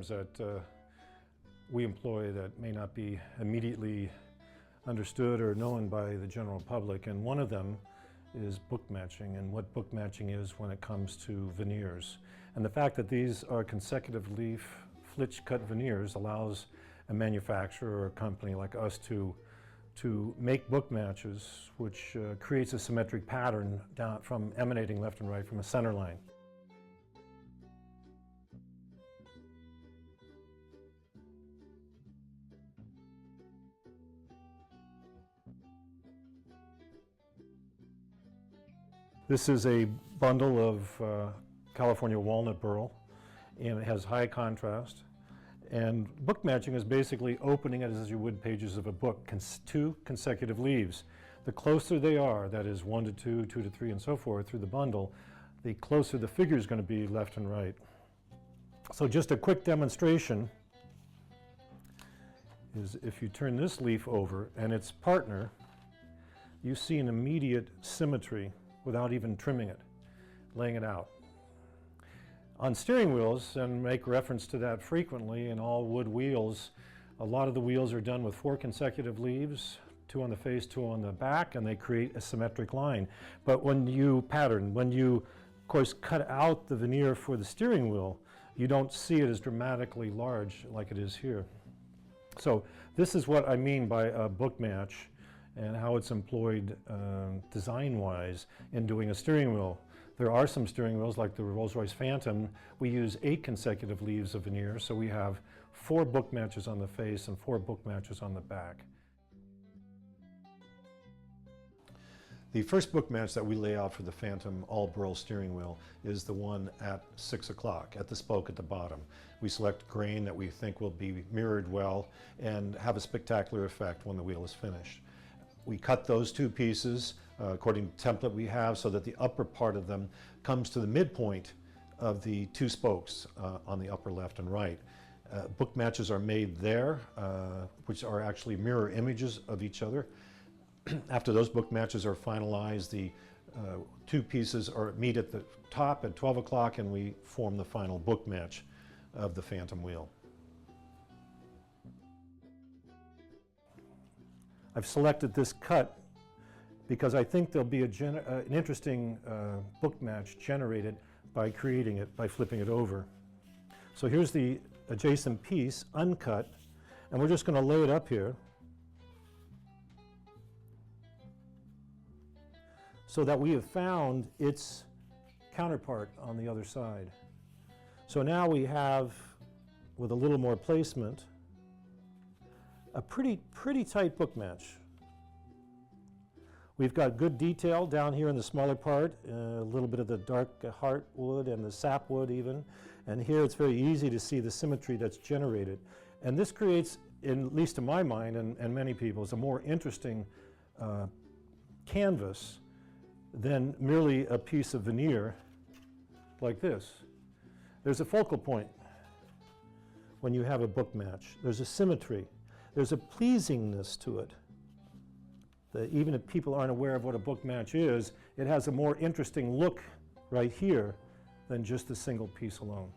terms that we employ that may not be immediately understood or known by the general public, and one of them is bookmatching, and what bookmatching is when it comes to veneers. And the fact that these are consecutive leaf flitch cut veneers allows a manufacturer or a company like us to make book matches, which creates a symmetric pattern down from emanating left and right from a center line. This is a bundle of California walnut burl, and it has high contrast. And book matching is basically opening it as you would pages of a book, two consecutive leaves. The closer they are, that is 1 to 2, 2 to 3, and so forth through the bundle, the closer the figure is going to be left and right. So just a quick demonstration is if you turn this leaf over and its partner, you see an immediate symmetry without even trimming it, laying it out. On steering wheels, and make reference to that frequently, in all wood wheels, a lot of the wheels are done with 4 consecutive leaves, 2 on the face, 2 on the back, and they create a symmetric line. But when you of course, cut out the veneer for the steering wheel, you don't see it as dramatically large like it is here. So this is what I mean by a book match and how it's employed design-wise in doing a steering wheel. There are some steering wheels, like the Rolls-Royce Phantom. We use 8 consecutive leaves of veneer, so we have 4 book matches on the face and 4 book matches on the back. The first book match that we lay out for the Phantom all-burl steering wheel is the one at 6 o'clock, at the spoke at the bottom. We select grain that we think will be mirrored well and have a spectacular effect when the wheel is finished. We cut those 2 pieces according to the template we have so that the upper part of them comes to the midpoint of the 2 spokes on the upper left and right. Book matches are made there, which are actually mirror images of each other. After those book matches are finalized, the 2 pieces meet at the top at 12 o'clock and we form the final book match of the Phantom wheel. I've selected this cut because I think there'll be an interesting book match generated by creating it, by flipping it over. So here's the adjacent piece, uncut, and we're just going to lay it up here so that we have found its counterpart on the other side. So now we have, with a little more placement, a pretty tight book match. We've got good detail down here in the smaller part, a little bit of the dark heartwood and the sapwood even, and here it's very easy to see the symmetry that's generated. And this creates, at least to my mind and many people's, a more interesting canvas than merely a piece of veneer like this. There's a focal point when you have a book match. There's a symmetry. There's a pleasingness to it. That even if people aren't aware of what a book match is, it has a more interesting look right here than just a single piece alone.